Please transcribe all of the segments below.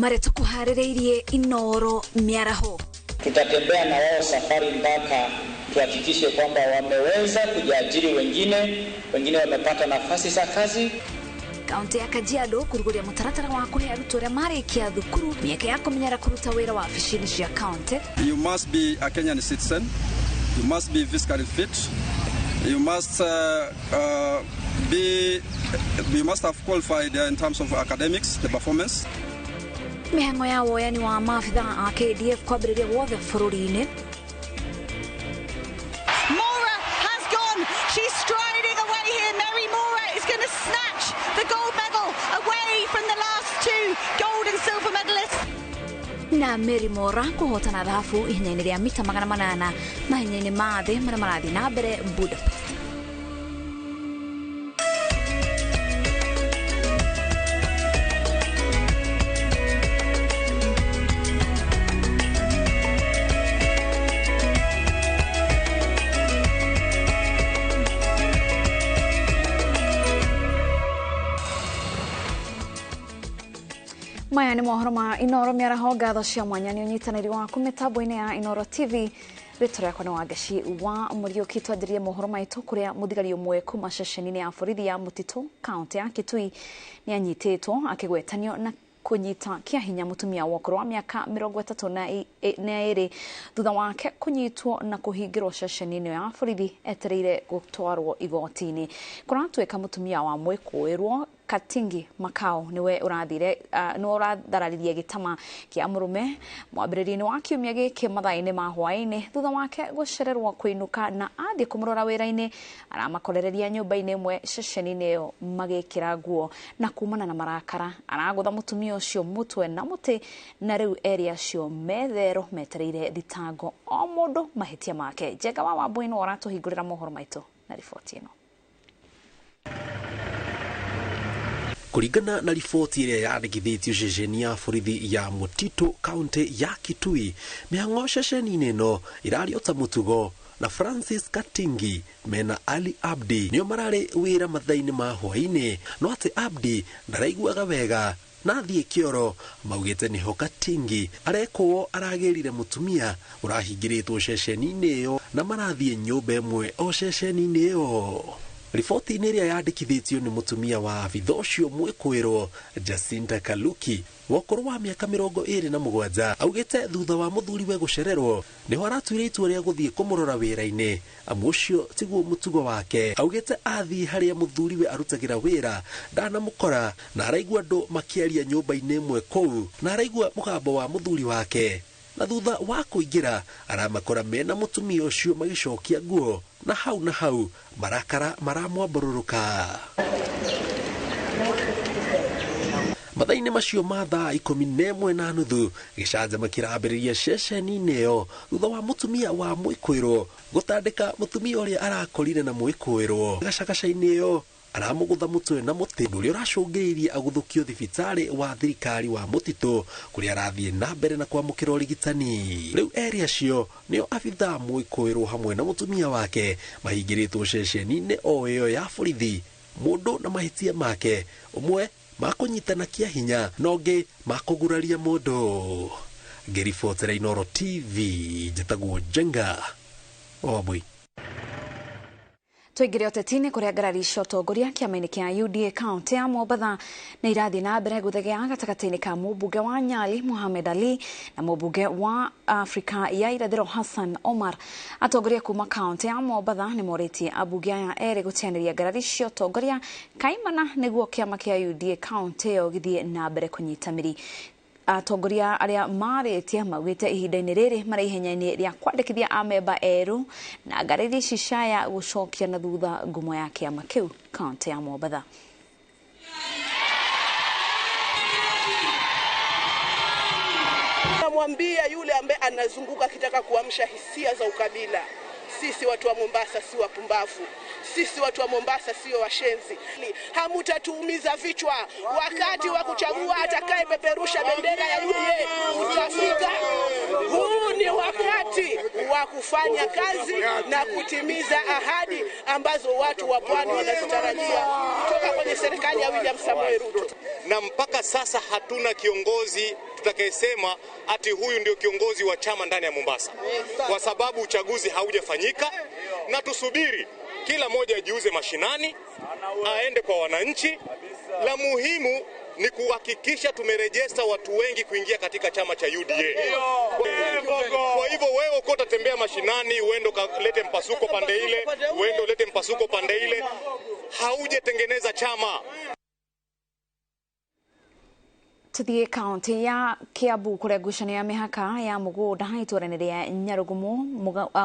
Mareto kuharireirie Inoro miaraho. Tutatembea na wao safari mpaka tuhakikishe kwamba wameweza kujiajiri, wengine wamepata nafasi za kazi. Kaunti ya Kajiado kuruguria mutaratara wa kuhe aruto ria marikia thukuru miaka ya kumenyera kuruta wira wa afishini cia county. You must be a Kenyan citizen. You must be physically fit. You must have qualified in terms of academics, the performance. Mihango ya woyani wa maafitha a KDF kwambĩrĩria wothe bũrũri-inĩ. Mora has gone. She's striding away here. Mary Mora is going to snatch the gold medal away from the last two gold and silver medalists. Na Mary Mora kuhotana dhahabu ihinyainĩ rĩa mita 800 mahinyainĩ ma thĩ marĩa marathiĩ na mbere Budapest. Maya ni mohoro ma Inoro miaraho ngatho cia mwanya ni unyitanĩri waku mitambo-inĩ ya Inoro TV. Rĩtwa rĩakwa nĩ Wangaci wa Mũriũki. Twambĩrĩrie mohoro maitũ kũrĩa mũthigari ũmwe kuma ceceni-inĩ ya borithi ya Mũtitũ kaunti ya Kitui nĩ anyitĩtwo akĩgwetanio na kunyita kia hinya mutumia wa ũkũrũ wa miaka 32 thutha wake kunyitwo na kuhingĩrwo ceceni-inĩ ya borithi etereire gũtwarwo igoti-inĩ. Kũratuĩka mutumia wa mwĩkũĩrwo Katingi Makao niwe urathararirie gitama kia murume mwambĩrĩrio-inĩ wa kiumia gĩkĩ mathaa-inĩ ma hwaĩ-inĩ thutha wake gũcererwo kũinuka na athiĩ kũmũrora wĩra-inĩ. Aramakorereria nyũmba-inĩ ĩmwe ceceni-inĩ ĩyo magĩkĩra nguo na kumana na marakara aragũtha mutumia ũcio mũtwe na mũtĩ na rĩu eri acio metherwo metereire thitango o mũndũ mahĩtia make. Njenga wa Wambui no aratũhingũrĩra mohoro maitũ na riboti ĩno. Kuringana na riboti ĩrĩa yandĩkithĩtio ceceni ya borithi ya Mũtitũ kaunti ya Kitui, mĩhang'o ceceni-inĩ ĩno ĩrariota mũtugo na Francis Katingi mena Ali Abdi nĩo mararĩ wĩra mathaa-inĩ ma hwaĩ-inĩ, no atĩ Abdi ndaraiguaga wega na athiĩ kĩoro. Maugĩte nĩho Katingi arekwo aragĩrire mũtumia ũrahingĩrĩtwo ceceni-inĩ ĩyo na marathiĩ nyũmba ĩmwe o ceceni-inĩ ĩyo. Riboti-inĩ ĩrĩa yandĩkithĩtio nĩ mũtumia wa abitha ũcio mwĩkũĩrwo Jacinta Kaluki wa ũkũrũ wa mĩaka 27 augĩte thutha wa mũthuriwe gũcererwo nĩho aratuire itua rĩa gũthiĩ kũmũrora wĩra-inĩ, amu ũcio tiguo mũtugo wake. Augĩte athiĩ harĩa mũthuriwe arutagĩra wĩra ndanamũkora na araigua andũ makĩaria nyũmba-inĩ ĩmwe kũu na araigua mũgambo wa mũthuri wake, na thutha wa kũingĩra aramakora mena mũtumia ũcio magĩcokia nguo na hau marakara maramwamborũrũka. Mathaa-inĩ macio ma thaa 11:30 gĩcanjama kĩrambĩrĩria ceceni-inĩ ĩyo thutha wa mũtumia wa mwĩkũĩrwo gũtandĩka mũtumia ũrĩa arakorire na mwĩkũĩrwo gacagaca-inĩ ĩyo. Aramũgũtha mũtwe na mũtĩ ũrĩa ũracũngĩrĩirie agũthũkio thibitarĩ wa thirikari wa Mũtitũ kũrĩa arathiĩ na mbere na kwamũkĩra ũrigitani. Rĩu eri acio nĩo abitha mwĩkũĩrwo hamwe na mũtumia wake mahingĩrĩtwo ceceni-inĩ o ĩyo ya borithi, mũndũ na mahĩtia make, ũmwe makũnyitana kia hinya na ũngĩ makũguraria mũndũ. Ngĩribotera Inoro TV, njĩtagwo Njenga Wambui. Tuingire ũteti-inĩ kũrĩa ngarari cia ũtongoria kĩama-inĩ kĩa UDA kaunti ya Mombatha nĩ irathiĩ na mbere gũthegea gatagatĩ-inĩ ka mũmbunge wa Nyali Mohamed Ali na mũmbunge wa Afrika ya Irathĩro Hassan Omar. Atongoria kuma kaunti ya Mombatha nĩ morĩtie ambunge aya erĩ gũteanĩria ngarari cia ũtongoria kaimana nĩguo kĩama kĩa UDA kaunti ĩyo gĩthiĩ na mbere kũnyitanĩra. Atongoria arĩa marĩtie maugĩte ihinda-inĩ rĩrĩ marĩ ihenya-inĩ rĩa kwandĩkithia amemba erũ na ngarari cicaya gũcokia na thutha ngumo ya kĩama kĩu kaunti ya Mombatha. Namwambia yule ambaye anazunguka akitaka kuamsha hisia za ukabila, sisi watu wa Mombasa si wapumbavu. Sisi watu wa Mombasa sio washenzi. Hamutatuumiza vichwa. Wakati wa kuchagua atakaye peperusha bendera ya UDA utafika. Huu ni wakati wa kufanya kazi na kutimiza ahadi ambazo watu wa pwani wanazitarajia kutoka kwenye serikali ya William Samoei Ruto. Na mpaka sasa hatuna kiongozi atakayesema ati huyu ndio kiongozi wa chama ndani ya Mombasa, kwa sababu uchaguzi haujafanyika. Na tusubiri kila mmoja ajiuze mashinani, aende kwa wananchi. La muhimu ni kuhakikisha tumerejesta watu wengi kuingia katika chama cha UDA. Kwa hivyo wewe uko utatembea mashinani, uende lete mpasuko pande ile, uende lete mpasuko pande ile, haujetengeneza chama. Tuthie kaunti ya Kiambu kuria ngucanio ya mihaka ya mugunda itura-ini ria Nyarugumu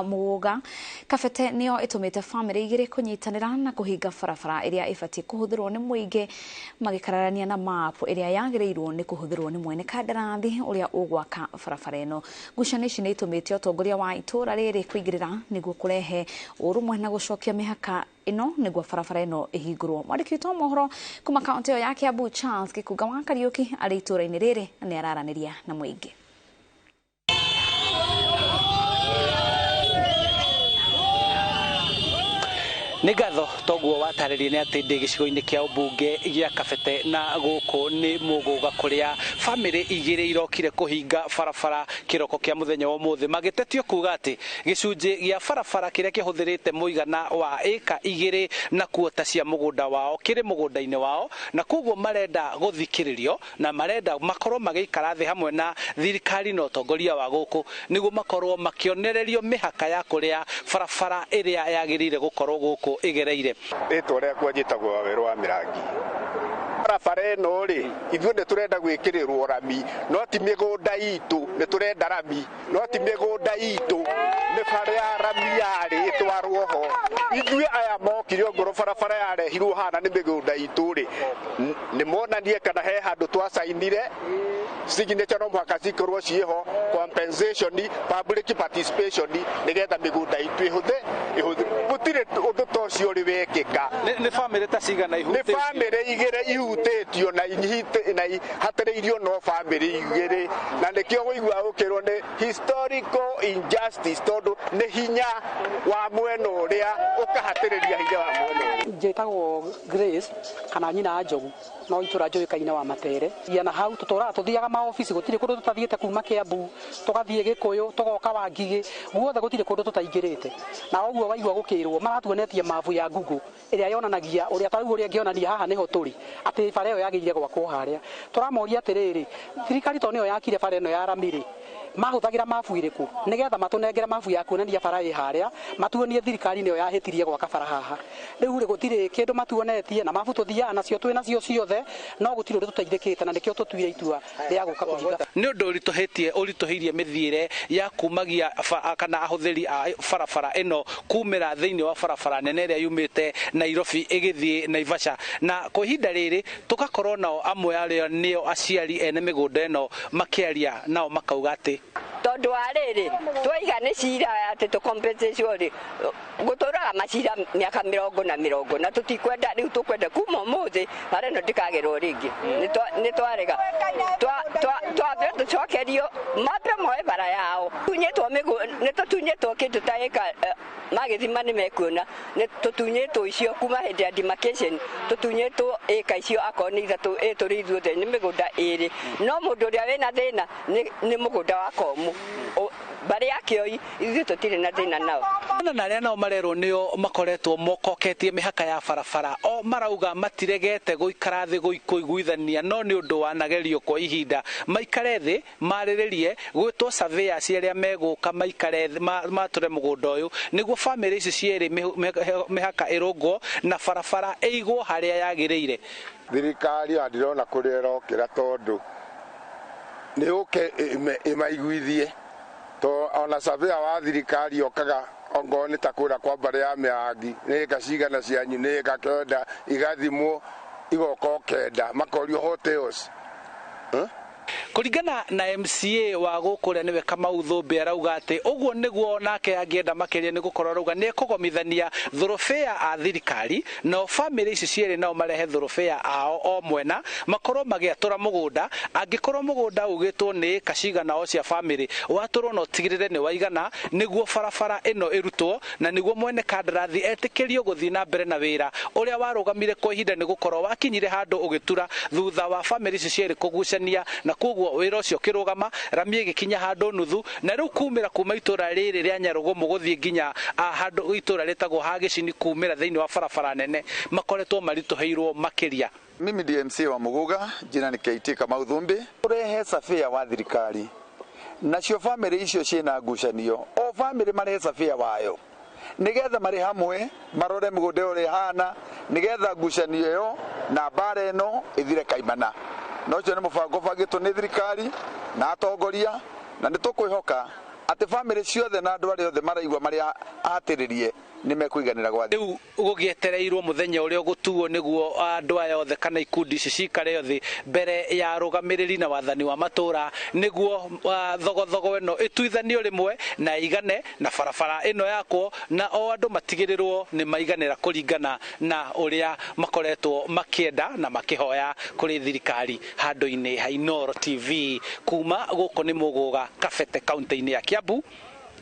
Muguga Kabete nio itumite family igiri kunyitanira na kuhinga barabara iria ibatie kuhuthirwo ni muingi magikararania na map iria yagirirwo ni kuhuthirwo ni mwene kandarathi uria ugwaka barabara ino. Ngucanio ici ni itumite utongoria wa itura riri kuingirira niguo kurehe urumwe na gucokia mihaka ino niguo barabara ino ihingurwo. Mwandiki witũ mohoro kuma kaunti ya Kiambu Charles Gikuga wa Kariuki ari itura-ini riri ni araraniria na muingi. Nĩ ngatho toguo watarĩria nĩ atĩ ndĩ gĩcigo-inĩ kĩa ũmbunge gĩa Kabete na gũkũ nĩ Mũgũga kũrĩa bamĩrĩ igĩrĩ irokire kũhinga barabara kĩroko kĩa mũthenya wa ũmũthĩ, magĩtetio kuga atĩ gĩcunjĩ gĩa barabara kĩrĩa kĩhũthĩrĩte mũigana wa ĩka igĩrĩ na kuota cia mũgũnda wao kĩrĩ mũgũnda-inĩ wao, na koguo marenda gũthikĩrĩrio na marenda makorwo magĩikara thĩ hamwe na thirikari na ũtongoria wa gũkũ nĩguo makorwo makĩonererio mĩhaka ya kũrĩa barabara ĩrĩa yagĩrĩire gũkorwo gũkũ igereire. Rĩtwa rĩakwa njĩtagwo Waweru wa Mĩrangi. Barabara ĩno rĩ, ithuĩ nĩ tũrenda gwĩkĩrĩrwo rami, no ti mĩgũnda itũ, nĩ tũrenda rami, no ti mĩgũnda itũ, nĩ barĩa rami yarĩ ĩtwarwo ho. Ithuĩ aya mokire ngoro barabara yarehirwo hana nĩ mĩgũnda itũ rĩ, nĩ monanie kana he handũ twacainire signature no mũhaka cikorwo ciĩho, compensation, public participation nĩgetha mĩgũnda itũ ĩhũthĩ. Gũtirĩ ũndũ ta ũcio ũrĩ wekĩka. Nĩ bamĩrĩ ta cigana ihutĩtio? Nĩ bamĩrĩ igĩrĩ ihutĩtio na hatĩrĩirio no bamĩrĩ igĩrĩ, na nĩkĩo ũigua ũkĩrwo nĩ historical injustice tondũ nĩ hinya wa mwena ũrĩa ũkahatĩrĩria hinya wa mwena ũrĩa. Njĩtagwo Grace kana nyina wa Njogu no itura Njũĩkaine wa Matere. Na hau tũtũraga tũthiaga maobici, gũtirĩ kũndũ tũtathiĩte kuma Kiambu, tũgathiĩ Gĩkũyũ, tũgoka Wangigĩ, guothe gũtirĩ kũndũ tũtaingĩrĩte. Na ũguo waigua gũkĩrwo maratuonetie mabu ya Google ĩrĩa yonanagia ũrĩa tarĩu ũrĩa ngĩonania haha nĩho tũrĩ atĩ bara ĩyo yagĩrĩire gwakwo harĩa. Tũramoria atĩrĩrĩ, thirikari to nĩyo yakire bara ĩno ya rami-rĩ, mahũthagĩra mabu irĩkũ nĩgetha matũnengere mabu ya kuonania bara ĩ harĩa, matuonie thirikari nĩyo yahĩtirie gwaka bara haha. Rĩu rĩ gũtirĩ kĩndũ matuonetie na mabu tũthiaga nacio twĩ nacio ciothe, no gũtirĩ ũndũ tũteithĩkĩte, na nĩkĩo tũtuire itua rĩa gũka kũhinga. Nĩ ũndũ ũritũhĩirie mĩthiĩre ya kumagia kana ahũthĩri a barabara ĩno kumĩra thĩinĩ wa barabara nene ĩrĩa yumĩte Nairobi ĩgĩthiĩ Naivasha, na kwa ihinda rĩrĩ tũgakorwo nao amwe arĩa nĩo aciari ene mĩgũnda ĩno makĩaria nao makauga atĩ tondu wa rĩrĩ twaiga nĩ cira atĩ tũ compensation rĩ gũtũraga macira mĩaka 40 na tũtikwenda rĩu tũkwenda kuma ũmũthĩ bara ĩno ndĩkagerwo rĩngĩ. Nĩ twarega twambe tũcokerio mape moe bara yao, nĩ tũtunyĩtwo kĩndũ ta ĩka magĩthima nĩ mekuona, nĩ tũtunyĩtwo icio kuma hĩndĩ ya demarcation, tũtunyĩtwo ĩka icio akorwo nĩ ithatũ tũrĩ ithuothe nĩ mĩgũnda ĩrĩ, no mũndũ ũrĩa wĩna thĩna nĩ mũgũnda wa Komu bari ya Kioi ithuĩ tũtirĩ na thĩna nao. Na arĩa nao marerwo nĩo makoretwo mokoketie mĩhaka ya barabara, o marauga matiregete gũikara thĩ kũiguithania, no nĩ ũndũ wanagerio kwa ihinda maikare thĩ marĩrĩrie gwĩtwo surveyors arĩa megũka maikare matũre mũgũnda ũyũ nĩguo bamĩrĩ ici cierĩ mĩhaka ĩrũngwo na barabara ĩigwo harĩa yagĩrĩire. Thirikari ndirona kũrĩa ĩrokĩra tondũ nĩ ũke ĩmaiguithie to ona surveyor wa thirikari okaga ongo nĩ ta kũra kwa bara ya Mĩrangi nĩ ĩka cigana cianyu, nĩ ĩka kenda igathimwo igoka kenda makorio hotels. Kũringana na MCA wa gũkũ ũrĩa nĩwe Kamau Thũmbĩ arauga atĩ ũguo nĩguo nake angĩenda makĩria nĩ gũkorwo arauga nĩ ekũgomithania thoroughfare a thirikari na bamĩrĩ ici cierĩ nao marehe thoroughfare ao o mwena makorwo magĩatũra mũgũnda, angĩkorwo mũgũnda ugĩtwo nĩ ĩka cigana o cia bamĩrĩ watũrwo no tigĩrĩre nĩ waigana nĩguo barabara ĩno ĩrutwo na nĩguo mwene kandarathi etĩkĩrio gũthiĩ na mbere na wĩra ũrĩa warũgamire kwa ihinda nĩ gũkorwo wakinyire handũ ũgĩtura thutha wa bamĩrĩ ici cierĩ kũgucania na koguo koguo wira ucio kirugama rami gikinya handu nuthu na riu kumira kuma itura riri ria Nyarugumu guthie nginya handu itura retagwo Hagicini kumira thiini wa barabara nene makoretwo marituheirwo makiria. Mimi DMC wa Muguga, jina ni KT Kamau Thumbi. Turehe safia wa thirikari nacio family icio ciina ngucanio o family marehe safia wayo nigetha mari hamwe marore mugunde uri hana nigetha ngucanio yo na bare ino ithire kaimana. Nocio ni mubango bangitwo ni thirikari na atongoria na nitukwihoka ati family ciothe na andu ari othe maraigwa mari atiririe ni mekuiganira gwa riu gugietereirwo muthenya uria gutuo niguo andu aya othe kana ikundi ici cikare othe mbere ya rugamiriri na wathani wa matura niguo thogothogo eno ituithanio rimwe na igane na barabara ino yakwo na o andu matigirirwo ni maiganira kuringana na uria makoretwo makienda na makihoya kuri thirikari handu-ini ha Inooro TV kuma guko ni Muguga Kabete kaunti-ini ya Kiambu.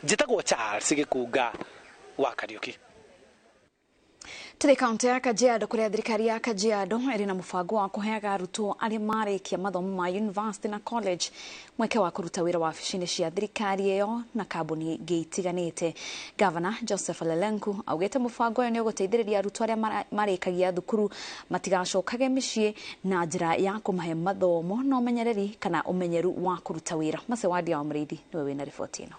Njitagwo Charles Gikunga wa Kariuki. Tũrĩ kaunti ya Kajiado kũrĩa thirikari ya Kajiado ĩrĩ na mũbango wa kũheaga arutwo arĩa marĩkia mathomo ma university na college mweke wa kũruta wĩra wabici-inĩ cia thirikari ĩyo na kambuni ingĩ itiganĩte. Governor Joseph Ole Lenku augĩte mũbango ũyũ nĩ ũgũteithĩrĩria arutwo arĩa marĩkagia thukuru matigacokage mĩciĩ na njĩra ya kũmahe mathomo na ũmenyereri kana ũmenyeru wa kũruta wĩra. Macewadia wa Mrĩithi nĩwe wĩna riboti ĩno.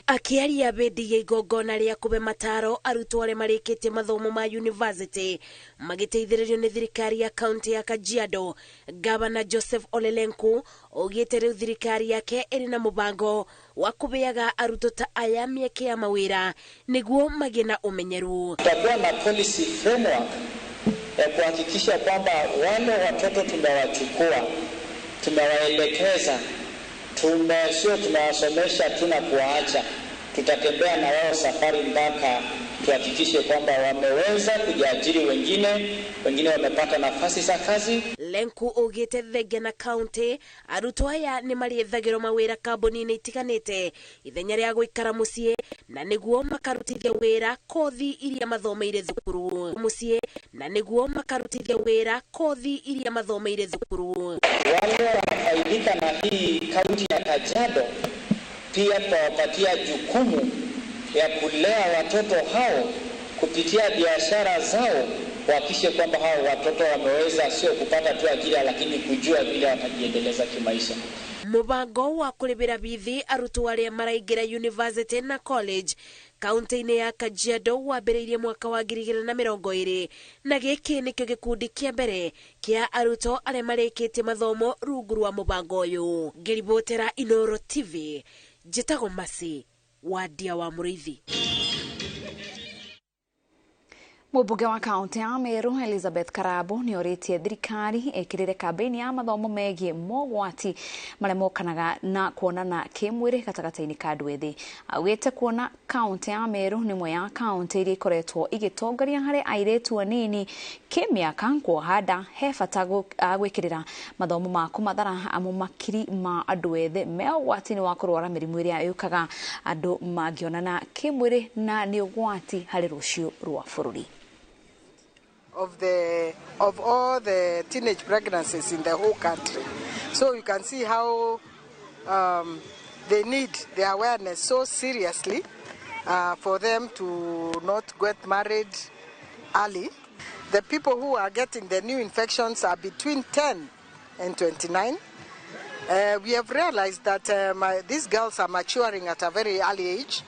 Akiaria bendi ya igongona ria kube mataro arutwo arĩa marĩkĩtie mathomo ma university magĩteithĩrĩrio nĩ thirikari ya kaunti ya Kajiado. Governor Joseph Ole Lenku augĩte rĩu thirikari yake ĩrĩ na mũbango wa kubeaga arutwo ta aya mĩeke ya mawĩra nĩguo magĩe na ũmenyeru. Tutakuwa na policy framework ya kuhakikisha kwamba wale watoto tunawachukua, tunawaelekeza, sio tunawasomesha tuna kuwaacha, tutatembea na wao safari mpaka tuhakikishe kwamba wameweza kujiajiri, wengine wamepata nafasi za kazi. Lenku ugite thege na county arutwo aya ni mariethagĩrwo mawĩra kambuni-inĩ itiganĩte ithenya rĩa gũikara mũciĩ na nĩguo makarutithia wĩra kothi iria mathomeire thukuru mũciĩ na nĩguo makarutithia wĩra kothi iria mathomeire thukuru. Wale wanafaidika na hii kaunti ya Kajiado pia tutawapatia jukumu ya kulea watoto hao kupitia biashara zao, kuhakikisha kwamba hao watoto wameweza sio kupata tu ajira lakini kujua vile watajiendeleza kimaisha. Mubango wa kulibira bithi arutwo arĩa maraingira university na college kaunti-inĩ ya Kajiado wambĩrĩirie mwaka wa 2020 na gĩkĩ nĩkĩo gĩkundi kĩa mbere kĩa arutwo arĩa marĩkĩtie mathomo rungu rwa mubango ũyũ. Ngĩribotera Inooro TV, njĩtagwo Masi Wadia wa Mrĩithi. Mũmbunge wa kaunti ya Meru Elizabeth Karabu nĩ orĩtie thirikari ĩkĩrĩre kambĩini ya mathomo megiĩ mogwati marĩa mokanaga na kuonana kĩmwĩrĩ gatagatĩ-inĩ ka andũ ethĩ. Augĩte kuona kaunti ya Meru nĩ ĩmwe ya kaunti iria ikoretwo igĩtongoria harĩ airĩtu anini kĩmĩaka kuohanda he bata gwĩkĩrĩra mathomo ma kũmathara amu makiri ma andũ ethĩ me ũgwati-inĩ wa kũrwara mĩrimũ ĩrĩa yũkaga andũ mangĩonana kĩmwĩrĩ na nĩ ũgwati harĩ rũciũ rwa bũrũri. Of all the teenage pregnancies in the whole country. So you can see how they need the awareness so seriously for them to not get married early. The people who are getting the new infections are between 10 and 29. We have realized that these girls are maturing at a very early age,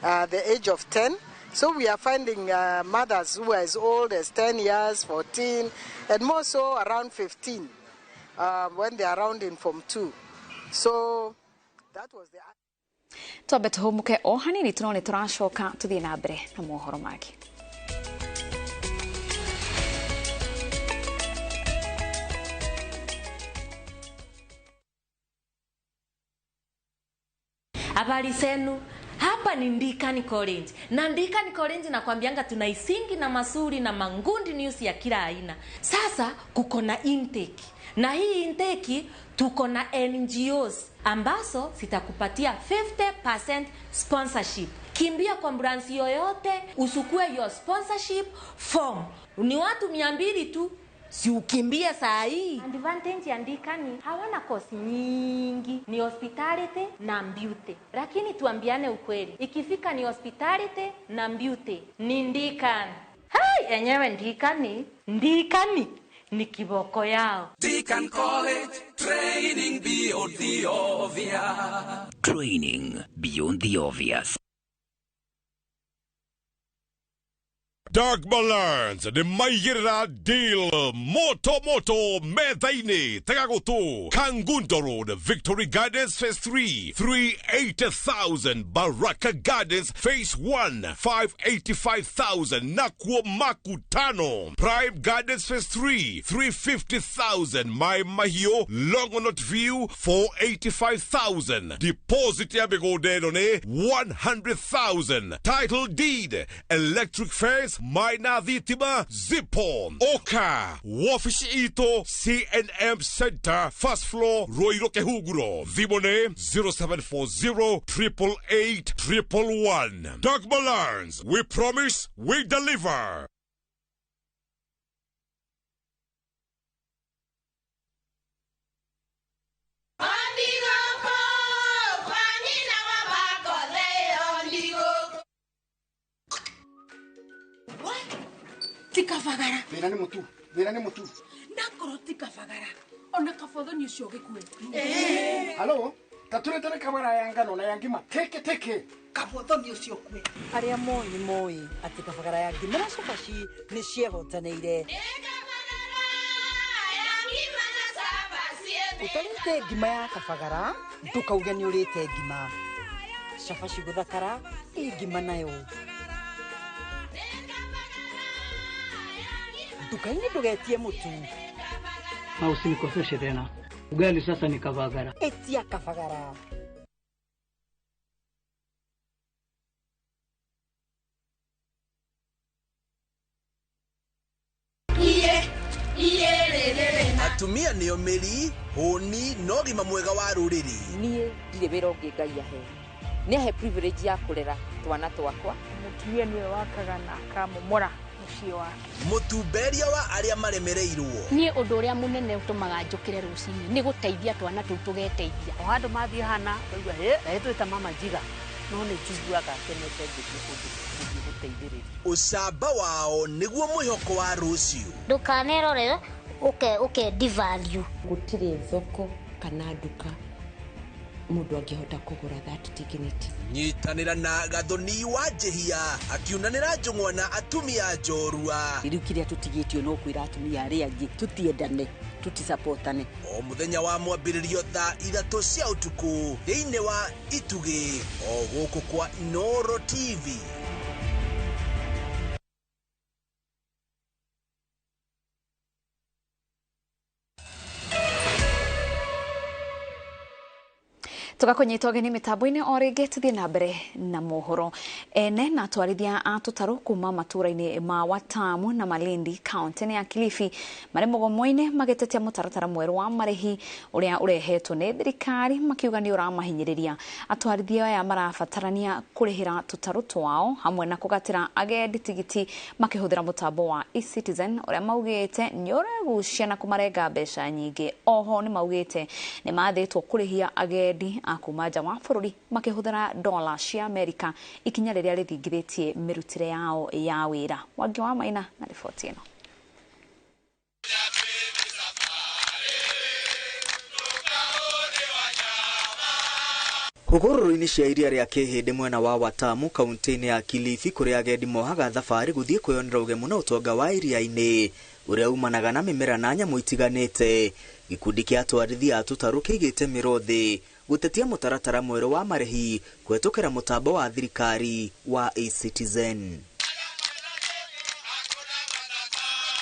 the age of 10. So we are finding mothers who are as old as 10 years, 14, and more so around 15 when they are around in Form 2. So that was the... Twambe tũhũmũke o hanini tũrone tũracoka tũthiĩ na mbere na mohoro mangĩ. Habari zenu. Hapa ni Ndikani College. Na Ndikani College nakwambianga tunaisingi na masuri na mangundi news ya kila aina. Sasa kuko na intake. Na hii intake tuko na NGOs ambazo zitakupatia 50% sponsorship. Kimbia kwa branch yoyote usukue your sponsorship form. Ni watu 200 tu Si ukimbia saa hii. Advantage ya Ndikani hawana kosi nyingi, ni hospitality na beauty. Lakini tuambiane ukweli, ikifika ni hospitality na beauty ni Ndikani. Hai, enyewe Ndikani ni kiboko yao. Deakin College, training beyond the obvious. Training beyond the obvious. Dark Balance, the Mayira Deal, Moto, Medhaini, Tagagoto, Kangundo Road, Victory Gardens Phase 3, 380,000, Baraka Gardens Phase 1, 585,000, Nakwa Makutano, Prime Gardens Phase 3, 350,000, My Mahio, Longonot View, 485,000, Deposit Yabigodedone, 100,000, Title Deed, Electric Fence, Maina Vitima, Zippo, Oka, Wafish Ito, CNM Center, First Floor, Roiroke Huguro, Vibone 0740 888 111. Dark Balance, we promise, we deliver. Tikafagara. Vera ni mutu. Nakoro tikafagara. Ona kafodho ni shoge kwe. Halo? Taturete kamera yangano na yangima teke. Kafodho ni shokwe. Aria moi ati kafagara yangi mera sofashi ni shehotaneire. Utarite ngima ya kafagara, ndukauge ni urite ngima. Shafashi guthakara, ngima nayo. Dukaini ndugetie mutu. Na usinikoseshe tena. Ugali sasa ni kafagara. Etia kafagara. Atumia niyo meri, honi, nogima mwega wa ruriri. Nie ndire wira ungi Ngai ahe. Ni ahe privilege ya kurera twana twakwa. Mutumia niwe wakaga na akamomora muciĩ wake. Mutumberia wa aria maremereirwo. Nie undu uria munene utumaga njukire rucinĩ ni guteithia twana tu tugeteithia. O handu mathie hana oigwa he twita mama njiga no ni njiguaga kenete ngĩthiĩ guteithĩrĩria. Ucamba wao niguo mwihoko wa rucio. Ndukanerore uke devalue. Gutire thoko kana nduka mundu angihota kugura that dignity. Nyitanira na Gathoni wa Jehia akiunanira njung'wa na atumia njorua. Irikiria tutigitio no kwira atumia aria angi tutiendane tutisupportane. O muthenya wa mwambiririo thaa 3 cia utuku thiini wa Itugi o guku kwa Inoro TV. Tugakunyita ũgeni mitambo-inĩ o rĩngĩ tuthie na mbere na mohoro. Ene na atwarithia a tũtarũ kuma matũra-inĩ ma Watamu na Malindi kaunti ya Kilifi marĩ mũgomo-inĩ magĩtetia mũtaratara mwerũ wa marĩhi ũrĩa ũrehetwo nĩ thirikari makiuga nĩ ũramahinyĩrĩria. Atwarithia aya marabatarania kũrĩhĩra tũtarũ twao hamwe na kũgatĩra agendi tigiti makĩhũthĩra mũtambo wa eCitizen ũrĩa maugĩte nĩ ũregucia na kũmarenga mbeca nyingĩ. Oho nĩ maugĩte nĩ mathĩtwo kũrĩhia agendi akuma nja wa bũrũri makĩhũthĩra dola cia Amerika ikinya rĩrĩa rĩthingithĩtie mĩrutĩre yao ya wĩra. Wangi wa Maina na riboti ĩno. Hũgũrũrũ-inĩ cia iria rĩa Kĩhĩndĩ mwena wa Watamu kaunti-inĩ ya Kilifi kũrĩa agendi mohaga thabarĩ gũthiĩ kwĩyonera ũgemu na ũtonga wa iria-inĩ ũrĩa umanaga na mĩmera na nyamũ itiganĩte. Gikundi kĩa atwarithia a tũtarũ kĩigĩte mĩro thĩ gũtetia mũtaratara mwerũ wa marĩhi kũhetũkĩra mũtambo wa thirikari wa eCitizen.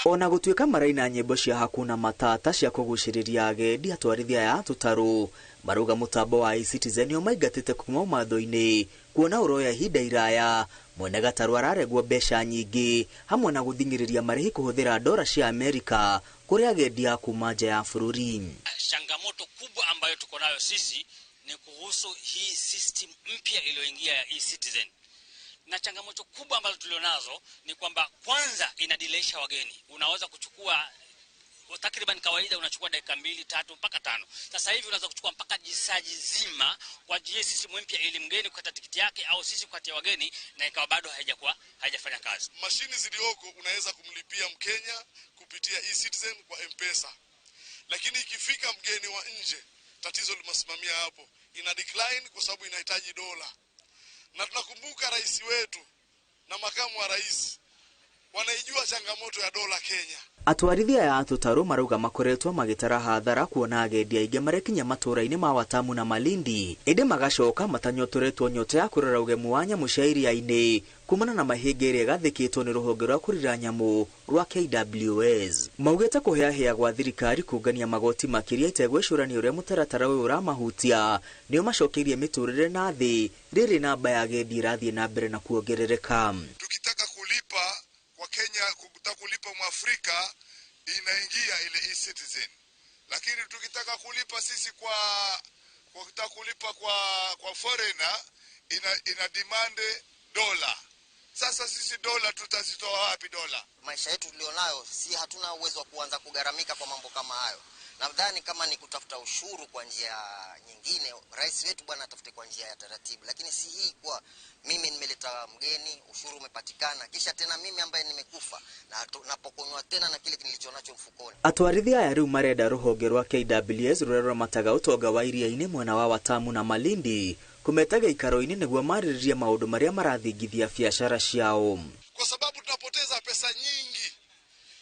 Ona gũtuĩka maraina nyĩmbo cia Hakuna Matata cia kũgucĩrĩria agendi, atwarithia aya a tũtarũ marauga mũtambo wa eCitizen nĩo maingatĩte kuma ũmatho-inĩ kuona ũroya ihinda iraya. Mwene gatarũ araregwo mbeca nyingĩ hamwe na gũthingĩrĩria marĩhi kũhũthĩra dola cia Amerika kũrĩ agendi a kuma nja ya bũrũri. Changamoto kubwa ambayo tuko nayo sisi ni kuhusu hii system mpya iliyoingia ya eCitizen. Na changamoto kubwa ambazo tulionazo ni kwamba kwanza inadileisha wageni. Unaweza kuchukua takriban kawaida unachukua dakika 2, 3 mpaka 5. Sasa hivi unaweza kuchukua mpaka jisaji zima kwa ajili system mpya, ili mgeni kukata tikiti yake au sisi kukatia wageni na ikawa bado haijafanya kazi. Mashini zilioko unaweza kumlipia Mkenya kupitia e-Citizen kwa M-Pesa. Lakini ikifika mgeni wa nje, tatizo limesimamia hapo. Ina decline kwa sababu inahitaji dola. Na tunakumbuka rais wetu na makamu wa rais wanaijua changamoto ya dola Kenya. Atwarithia ya Tutaru marauga makoretwo magitara hathara kuona agendi aingĩ marekinya matũra-inĩ ma Watamu na Malindi, ĩndĩ magacoka matanyotoretwo nyota ya kũrora ũgemu wa nyamũ cia iria-inĩ kumana na mahĩnga ĩrĩa ĩgathĩkĩtwo nĩ rũhonge rwa kũrira nyamũ rwa KWS. Maugĩte kũheahea gwa thirikari kũngania magoti makĩria itegwĩcũrania ũrĩa mũtaratara ũyũ ũramahutia nĩo macokeirie mĩtũrĩre na thĩ rĩrĩ namba ya agendi ĩrathiĩ na mbere na kuongerereka. Tukitaka kulipa kwa Kenya, kulipa Mwafrika inaingia ile e-Citizen. Lakini tukitaka kulipa sisi kwa foreigner ina demand dola. Sasa sisi dola tutazitoa wapi dola? Maisha yetu tulionayo hatuna uwezo wa kuanza kugaramika kwa mambo kama hayo. Nadhani kama ni kutafuta ushuru kwa njia nyingine, rais wetu bwana atafute kwa njia ya taratibu, lakini si hii kwa mimi nimeleta mgeni, ushuru umepatikana, kisha tena mimi ambaye nimekufa na napokonywa tena na kile nilichonacho mfukoni. Atwarithia aya rĩu marenda rũhonge rwa KWS rũrĩa rũramataga ũtonga wa iria-inĩ mwena wa Watamu na Malindi kumetaga ikaro-inĩ nĩguo marĩrĩrie maũndũ marĩa marathingithia biashara ciao. Kwa sababu tunapoteza pesa nyingi.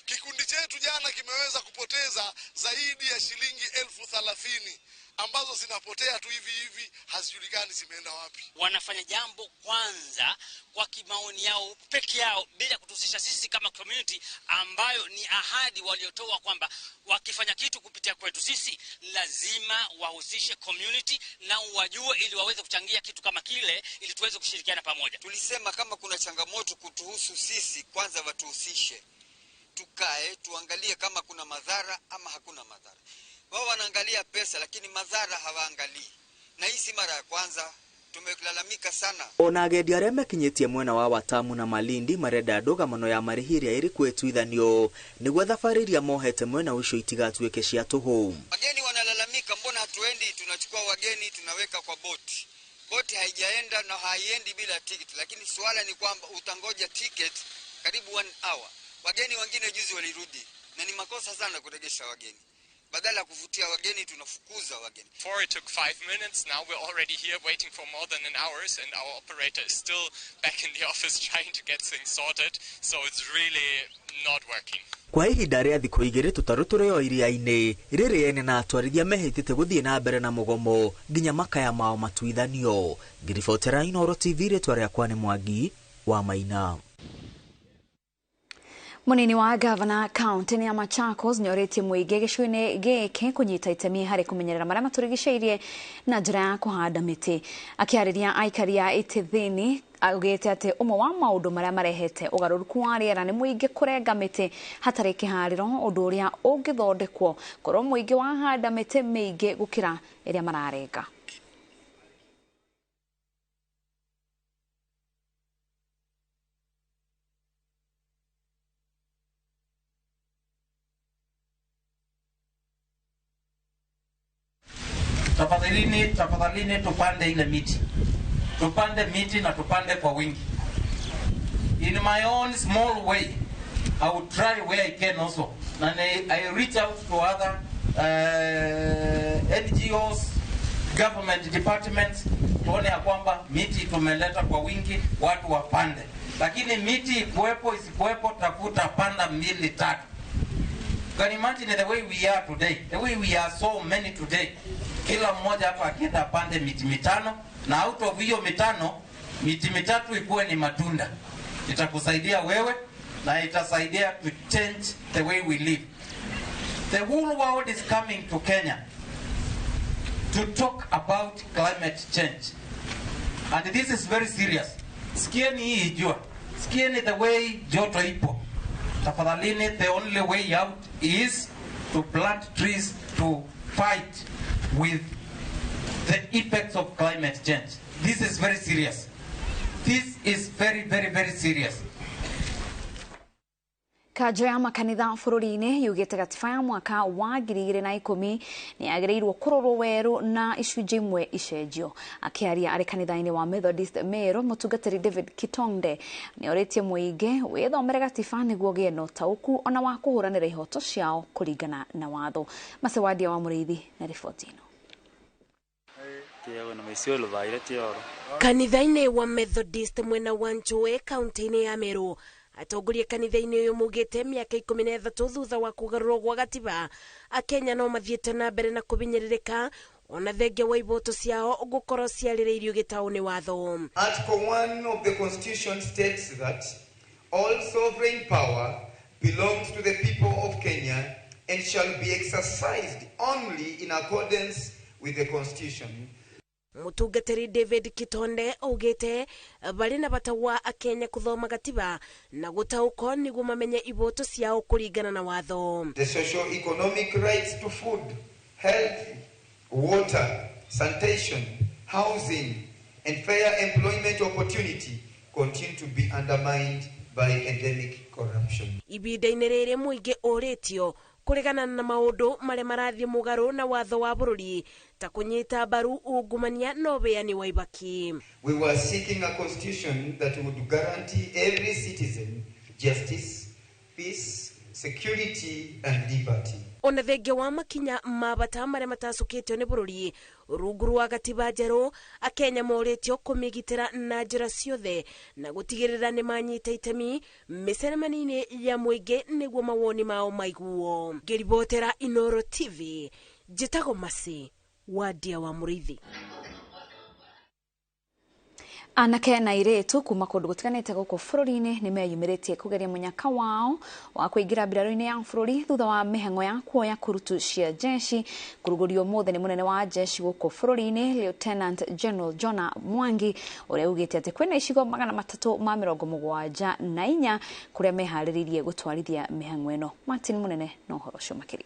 Kikundi chetu jana kimeweza kupoteza zaidi ya shilingi 30,000 ambazo zinapotea tu hivi hazijulikani zimeenda wapi. Wanafanya jambo kwanza kwa kimaoni yao peke yao bila kutusisha sisi kama community, ambayo ni ahadi waliotoa kwamba wakifanya kitu kupitia kwetu sisi lazima wahusishe community na wajue, ili waweze kuchangia kitu kama kile ili tuweze kushirikiana pamoja. Tulisema kama kuna changamoto kutuhusu sisi, kwanza watuhusishe. Tukae tuangalie kama kuna madhara ama hakuna madhara. Wao wanaangalia pesa lakini madhara hawaangalii. Na hii si mara ya kwanza, tumelalamika sana. Ona agendi arĩa mekinyĩtie mwena wa Watamu na Malindi marenda ndũgamano ya marĩhi ĩrĩa ĩrĩ kwĩtuithanio nĩguo thabarĩ iria mohete mwena ũcio itigatuĩke cia tũhũ. Wageni wanalalamika, mbona hatuendi, tunachukua wageni tunaweka kwa boti. Boti haijaenda na haiendi bila ticket, lakini swala ni kwamba utangoja ticket karibu 1 hour. Wageni wengine juzi walirudi na ni makosa sana kuregesha wageni. Badala ya kuvutia wageni tunafukuza wageni. Before it took 5 minutes, now we're already here waiting for more than an hour, and our operator is still back in the office trying to get things sorted, so it's really not working. Kwa ihinda rĩa thikũ igĩrĩ tũtarũ tũrĩ o iria-inĩ rĩrĩ ene na atwarithia mehĩtĩte gũthiĩ na mbere na mũgomo nginya makaya mao matuithanio. Ngiribotera Inooro TV, rĩtwa rĩakwa nĩ Mwangi wa Maina. Munini wa gavana kaunti ya Machakos nĩorĩtie mũingĩ gĩcigo-inĩ gĩkĩ kũnyita itemi harĩ kũmenyerera marĩa matũrigicĩirie na njĩra ya kũhanda mĩtĩ. Akĩarĩria aikari a Itithini augĩte atĩ ũmwe wa maũndũ marĩa marehete ũgarũrũku wa rĩera nĩ mũingĩ kũrenga mĩtĩ hatarĩ kĩharĩro, ũndũ ũrĩa ũngĩthondekwo korwo mũingĩ wahanda mĩtĩ mĩingĩ gũkĩra ĩrĩa mararenga. Tafadhalini tupande ile miti. Tupande miti na tupande kwa wingi. In my own small way, I will try where I can also. And I reach out to other NGOs, government departments, tuone ya kwamba miti tumeleta kwa wingi, watu wapande. Lakini miti ikuwepo isikuwepo, tafuta panda 2 3. Can you imagine the way we are today? The way we are so many today. Kila mmoja hapa akienda pande miti 5, na out of hiyo 5, miti 3 ikuwe ni matunda. Itakusaidia wewe na itasaidia to change the way we live. The whole world is coming to Kenya to talk about climate change. And this is very serious. Sikieni hii jua. Sikieni the way joto ipo. Tafadhalini, the only way out is to plant trees to fight with the effects of climate change. This is very serious. This is very, very, very serious. Kanjo ya makanitha bururi-ini yugite gatiba ya mwaka wa 2010 ni agiriirwo kurorwo weru na icunjĩ imwe icenjio. Akiaria ari kanitha-ini wa Methodist Meru, mutungatiri David Kitonde ni oritie muingi withomere gatiba niguo gie na ũtaũku ona wa kuhuranira ihoto ciao kuringana na watho. Macewadia wa Mũrĩithi na riboti ino. Kanitha-ini wa Methodist mwena wa Njoe kaunti-ini ya Meru, atongoria kanitha-ini uyu mugite miaka 13 thutha wa kugarurwo gwa gatiba, Akenya no mathiete na mbere na kubinyiririka ona thengia wa iboto ciao gukorwo ciarĩrĩirio gĩtaũ nĩ watho. Article 1 of the Constitution states that all sovereign power belongs to the people of Kenya and shall be exercised only in accordance with the Constitution. Mutungatiri David Kitonde augite bari na bata wa Akenya kuthoma gatiba na gutauko niguo mamenye iboto ciao kuringana na watho. The socio-economic rights to food, health, water, sanitation, housing and fair employment opportunity continue to be undermined by endemic corruption. Ibida-ini rĩrĩ muingi ũrĩtio kuregana na maundu maria marathie mugaru na watho wa bururi ta kunyita baru ungumania no beani wa ibaki. We were seeking a constitution that would guarantee every citizen justice, peace, security and liberty. Ona thengia wa makinya mabata maria matacukitio ni bururi rungu rwa gatiba njeru, Akenya moritio kumigitira na njira ciothe na gutigirira ni manyita itemi miceremanini ya muingi niguo mawoni mao maiguo. Ngiribotera Inoro TV, Jitago Masi, Wadia wa Mũrĩithi. Anake na airĩtu kuma kũndũ gũtiganĩte gũkũ bũrũri-inĩ nĩ meyumĩrĩtie kũgeria mũnyaka wao wa kũingĩra mbirarũ-inĩ ya bũrũri thutha wa mĩhang'o ya kuoya kurutu cia jeshi kũrugũrio ũmũthĩ nĩ mũnene wa jeshi gũkũ bũrũri-inĩ Lieutenant General Jonah Mwangi, ũrĩa ugĩte atĩ kwĩna icigo 374 kũrĩa meharĩrĩirie gũtwarithia mĩhang'o ĩno. Martin Munene na ũhoro ũcio makĩria.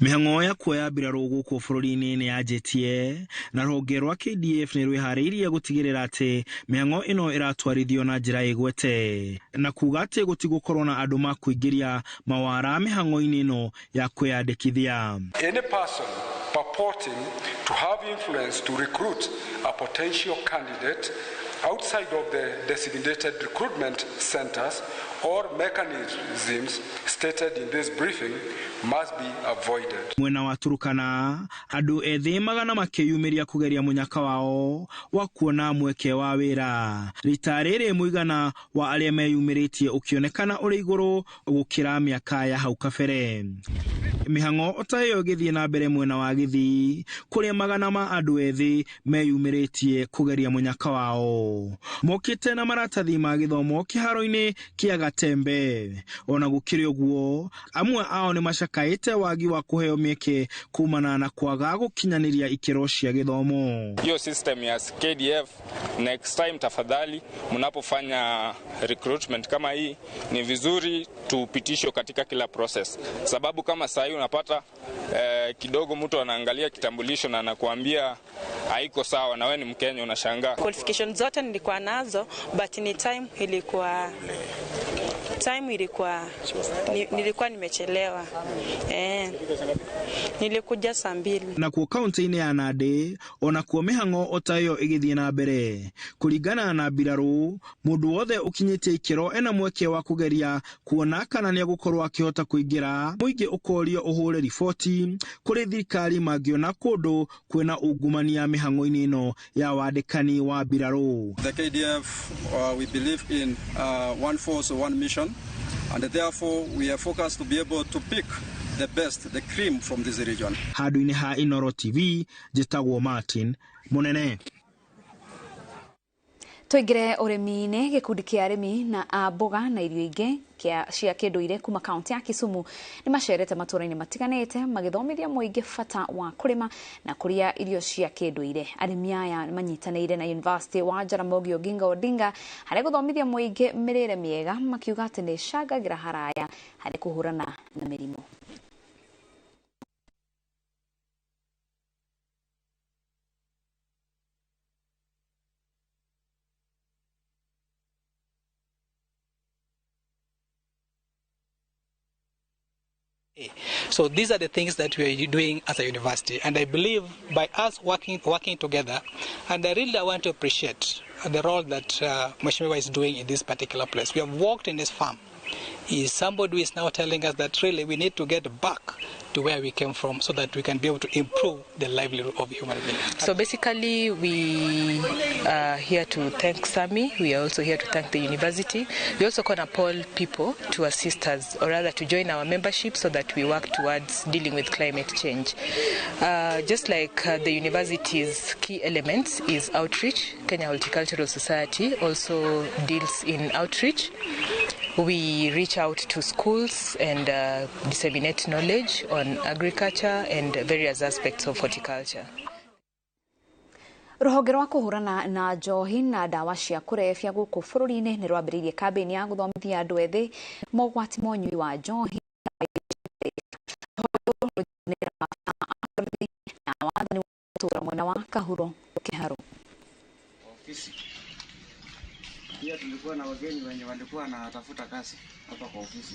Mihang'o ya kuoya mbirarũ gũkũ bũrũri-inĩ nĩ yanjĩtie na rũhonge rwa KDF nĩ rwĩharĩirie gũtigĩrĩra atĩ mihang'o ĩno ĩratwarithio na njĩra ĩgwete na kuga atĩ gũtigũkorwo na andũ makuingĩria mawara mihang'o-inĩ ĩno ya kwĩyandĩkithia. Any person purporting to have influence to recruit a potential candidate outside of the designated recruitment centers or mechanisms stated in this briefing must be avoided. Mwena wa Turukana, andũ ethĩ magana makĩyumĩria kũgeria mũnyaka wao wa kuona mweke wa wĩra. Rita rĩrĩ mũigana wa arĩa meyumĩrĩtie ũkĩonekana ũrĩ igũrũ gũkĩra mĩaka ya hau kabere. Mĩhang'o ta ĩyo ĩgĩthiĩ na mbere mwena wa Gĩthii, kũrĩa magana ma andũ ethĩ meyumĩrĩtie kũgeria mũnyaka wao. Mokĩte na maratathi ma gĩthomo kĩharo-inĩ kĩa Gatembe. Ona gũkĩrĩ ũguo, amwe ao nĩ macakaĩte wagi wa kũheo mĩeke kumana na kwaga gũkinyanĩria ikĩro cia gĩthomo. Hiyo system ya KDF, next time tafadhali mnapofanya recruitment kama hii ni vizuri tupitishwe katika kila process, sababu kama sasa unapata kidogo mtu anaangalia kitambulisho na anakuambia haiko sawa na wewe ni Mkenya, unashangaa. Qualification zote nilikuwa nazo but ni nilikuwa nimechelewa. Nilikuja saa 2. Na kwa kaunti-inĩ ya Nandi ona kuo mĩhang'o otayo ĩgĩthiĩ na mbere kũringana na mbirarũ, mũndũ wothe ũkinyĩtie ikĩro ena mweke wa kũgeria kuona kana nĩ agũkorwo akĩhota kũingĩra. Mũingĩ ũkorio ũhũre riboti kũrĩ thirikari mangĩona kũndũ kwĩna ungumania mĩhang'o-inĩ ĩno ya wandĩkani wa mbirarũ. The KDF we believe in one force, one mission, and therefore we are focused to be able to pick the best, the cream from this region. Handũ-inĩ ha Inoro TV, Jitagwo Martin Munene. Tuingire ũrĩmi-inĩ, gĩkundi kĩa arĩmi na mboga na irio ingĩ cia kĩndũire kuma kaunti ya Kisumu nĩ macerete matũra-inĩ matiganĩte magĩthomithia mũingĩ bata wa kũrĩma na kũrĩa irio cia kĩndũire. Arĩmi aya manyitanĩire na University wa Jaramogi Oginga Odinga harĩ gũthomithia mũingĩ mĩrĩre mĩega, makiuga atĩ nĩ ĩcangagĩra haraya harĩ kũhũrana na mĩrimũ. So these are the things that we are doing as a university, and I believe by us working together, and I really want to appreciate the role that Mheshimiwa is doing in this particular place. We have worked in this farm. He is somebody who is now telling us that really we need to get back to where we came from so that we can be able to improve the livelihood of human beings. So basically we are here to thank SAMI. We are also here to thank the university. We also call upon people to assist us, or rather to join our membership so that we work towards dealing with climate change. Just like the university's key elements is outreach, Kenya Horticultural Society also deals in outreach. We reach out to schools and disseminate knowledge on agriculture and various aspects of horticulture. Ruhonge rwa kuhurana na njohi na dawa cia kurebia guku bururi-ini ni rwambiriirie kambeni ya guthomithia andu ethi mogwati ma unyui wa njohi na wathani wa mwena wa Kahuro Kiharu. Pia tulikuwa na wageni wenye walikuwa wanatafuta kazi hapa kwa ofisi.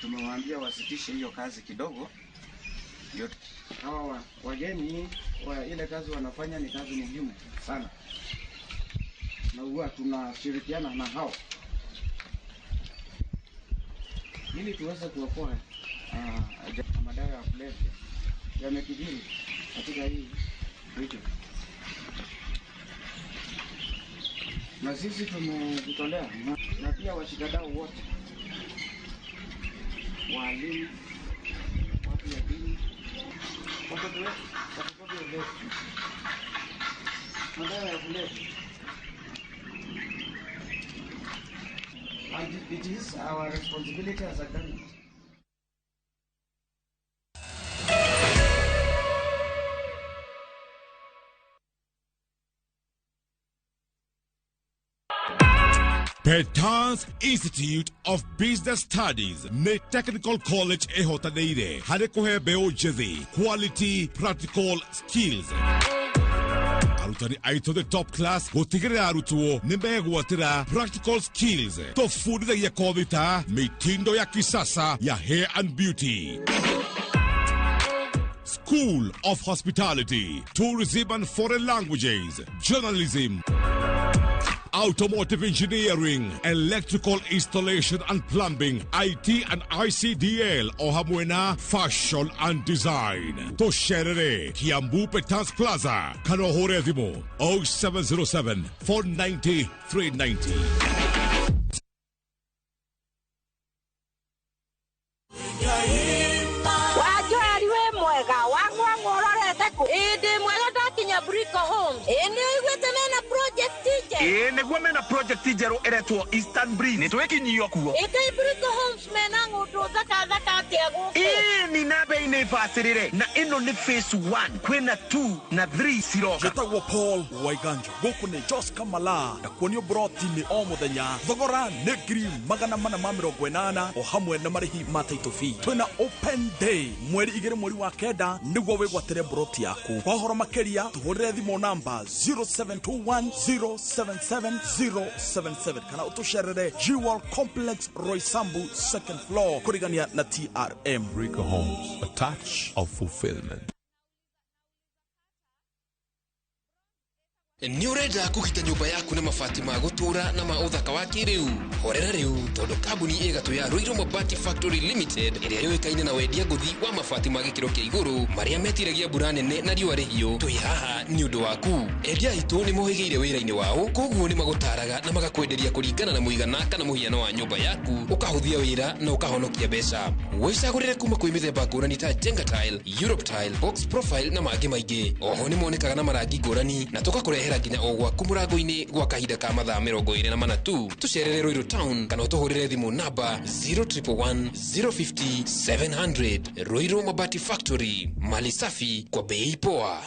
Tumewaambia wasitishe hiyo kazi kidogo. Ndio hawa wageni ile kazi wanafanya ni kazi muhimu sana. Na huwa tunashirikiana na hao ili tuweze kuokoa madawa ya kulevya yamekithiri katika hii region. Na sisi tumejitolea na pia washikadau wote, walimu, watu ya dini, watoto wetu, madawa ya kulevya. And it is our responsibility as a government. Petans Institute of Business Studies ne Technical College ehotaneire hare kuhe beo jethi quality practical skills. Arutani aito the top class gotigere arutuo nimegwatira practical skills tofundithagia kothi ta mitindo ya kisasa ya hair and beauty, School of Hospitality, Tourism and Foreign Languages, Journalism, Automotive Engineering, Electrical Installation and Plumbing, IT and ICDL, Ohamwena, Fashion and Design. Tosherere, Kiambu Petans Plaza, Kanohore Dimo, 0707 490 390. Briko Home. Ene igwete mena project teacher. Negwa mena project teacher eretwo Eastern Breeze. Nitweki nyokuo. Eke Briko Homes mena ngutu zaka tiaguke. Ni nabe ine fasirire. Na ino ni phase 1. Kwena 2 na 3 siroka. Jetagwo Paul Waiganjo. Goku ni Jos Kamala. Na kuonio broti ni o muthenya. Thogora ni ngiri magana mana ma 80 o hamwe na marihi ma title fee. Twina open day. Mweri 2 mweri wa kenda niguo wigwatire broti yaku. Kwa horo makeria tuhurire thimo namba 0721077077 kana utusherere Jewel Complex Roysambu second floor kurigania na TRM. Briko Homes, a touch of fulfillment. Ni urenda kugita nyumba yaku na mabati ma gutura na ma uthaka wa kiriu horera riu tondu kambuni igatu ya Ruiru Mabati Factory Limited iria yoikaine na wendia nguthi wa mabati ma gikiro kia iguru maria metiragia mbura nene na riua rihio twi haha ni undu waku. Endia itu ni mohigeire wira-ini wao, koguo ni magutaraga na magakwenderia kuringana na muigana kana muhiano wa nyumba yaku, ukahuthia wira na ukahonokia mbeca. Wicagurire kuma kwi mithemba ngurani ta Jenga Tile, Europe Tile, Box Profile na mangi maingi. Oho ni monekaga na marangi ngurani na tukakurehera nginya ogwa kumurango-ini gwa kahinda ka mathaa 24 tu. Tucerere Ruiru Town kana utuhurire thimu namba 0111 050 700. Ruiru Mabati Factory, mali safi kwa bei poa.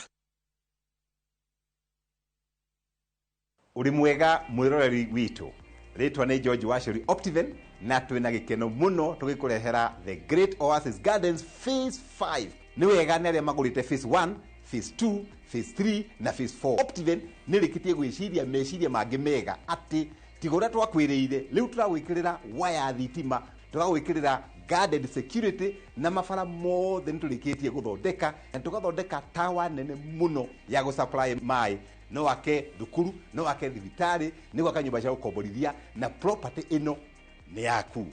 Uri mwega mwiroreri witu, ritwa ni George Wachuri Optiven na twina gikeno muno tugikurehera the Great Oasis Gardens phase 5. Ni wega ni aria magurite phase 1, phase 2, phase 3 na phase 4. Optiven nirikitie gwiciria meciria mangi mega ati tigora twakwiriire riu turawikirira waya thitima tugagwikirira guarded security na mabara mothe niturikitie guthondeka na tugathondeka tawa nene muno ya go supply mai no wake thukuru no wake thibitari ni gwaka nyumba cia gukomborithia na property ino ni yaku.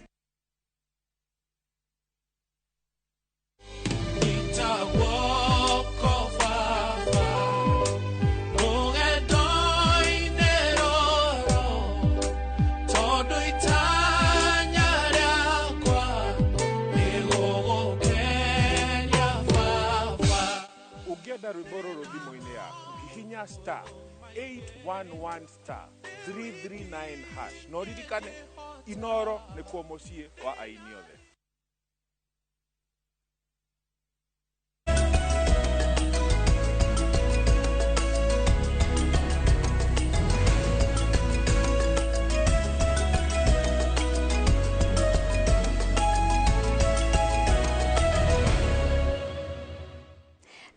Rwiboro thimo-inĩ yaku hihinya star 811 star 339 hash no ririkane Inoro nĩ kuo mũciĩ wa aini othe.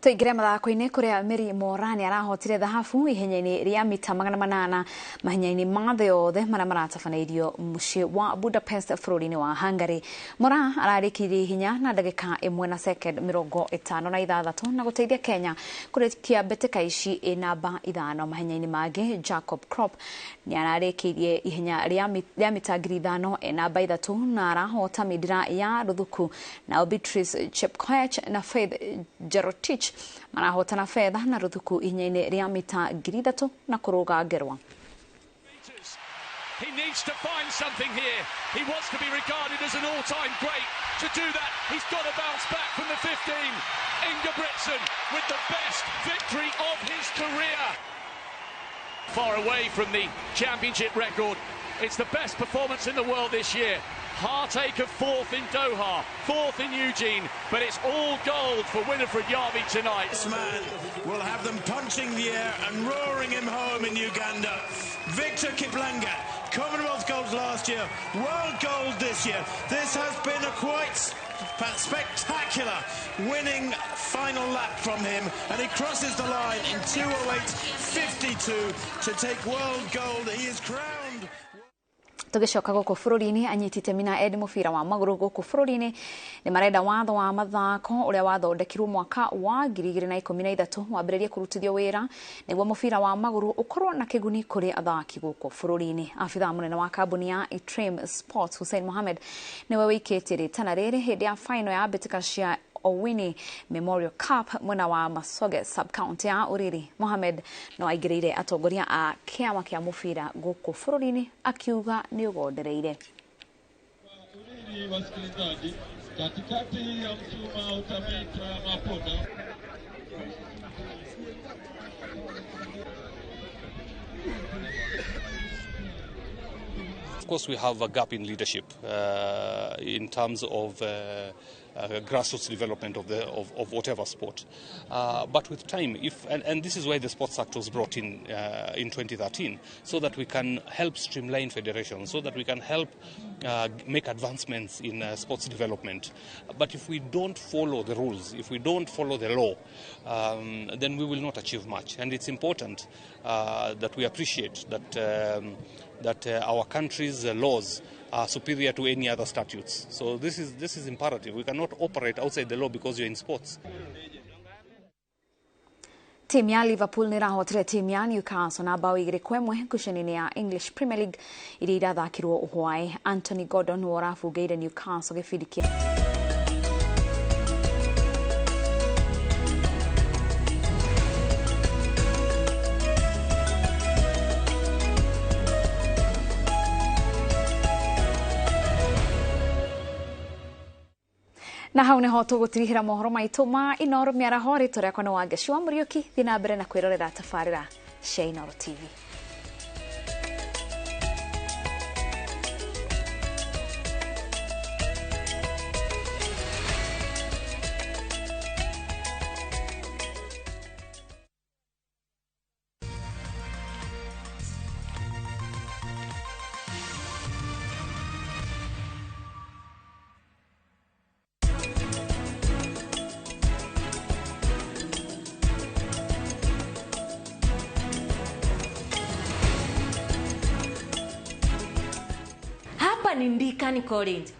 Tuingire mathako-inĩ kuria Mary Morani arahotire thahabu ihenya-inĩ rĩa mita 800 mahenya-inĩ ma thĩ yothe marĩa maratabanĩirio mũciĩ wa Budapest bũrũri-inĩ wa Hungary. Morani ararĩkirie ihenya na ndagĩka 1 na second 56 na gũteithia Kenya kũrĩkia mbĩtĩka ici namba 5 mahenya-inĩ mangĩ. Jacob Krop nĩ ararĩkirie ihenya rĩa mita 5,000 namba 3 na arahota midira ya ruthuku na Beatrice Chepkoech na Faith Jerotich marahotana fedha na ruthuku ihenya-inĩ rĩa mita 3,000 na kũrũga ngerwa. He needs to find something here. He wants to be regarded as an all-time great. To do that, he's got to bounce back from the 15. Ingebrigtsen with the best victory of his career. Far away from the championship record. It's the best performance in the world this year. Heartache of 4th in Doha, 4th in Eugene, but it's all gold for Winifred Yavi tonight. This man will have them punching the air and roaring him home in Uganda. Victor Kiplanga, Commonwealth gold last year, world gold this year. This has been a quite spectacular winning final lap from him, and he crosses the line in 2:08.52 to take world gold. He is crowned. Tugicoka guku bũrũri-inĩ anyitite mina Ed mũbira wa magũrũ guku bũrũri-inĩ nĩ marenda watho wa mathako ũrĩa wathondekirwo mwaka wa 2013 wambĩrĩrie kũrutithio wĩra nĩguo mũbira wa magũrũ ũkorwo na kĩguni kũrĩ athaki guku bũrũri-inĩ. Afitha mũnene wa kambuni ya Itrim Sports Hussein Mohamed niwe wĩkĩtie rĩtana rĩrĩ hĩndĩ ya final ya mbĩtĩka cia Owini Memorial Cup mwena wa Masoge sub-county ya Uriri. Mohamed no aingĩrĩire atongoria a kĩama kĩa mũbira gũkũ bũrũri-inĩ akiuga nĩ ũgondereire. Uriri wasikilizaji, katikati ya Msuma utamita Mapoda. Of course, we have a gap in leadership in terms of grassroots development of whatever sport. But with time, and this is why the Sports Act was brought in 2013, so that we can help streamline federations, so that we can help make advancements in sports development. But if we don't follow the rules, if we don't follow the law, then we will not achieve much. And it's important that we appreciate that our country's laws are superior to any other statutes. So this is imperative. We cannot operate outside the law because you're in sports. Timu ya Liverpool nĩ rahotire timu ya Newcastle na bao 2-1 ngucanio-inĩ ya English Premier League iria irathakirwo Hwaĩ. Anthony Gordon nĩwe ũrabungĩire Newcastle gĩbindi kĩa na hau niho tũgũtirihĩra mohoro maitũ ma Inoro mĩaraho. Rĩtwa rĩakwa nĩ Wangeci wa Mũriũki. Thiĩ na mbere na kwĩrorera tabarĩra cia Inoro TV. Hapa ni Ndikani College.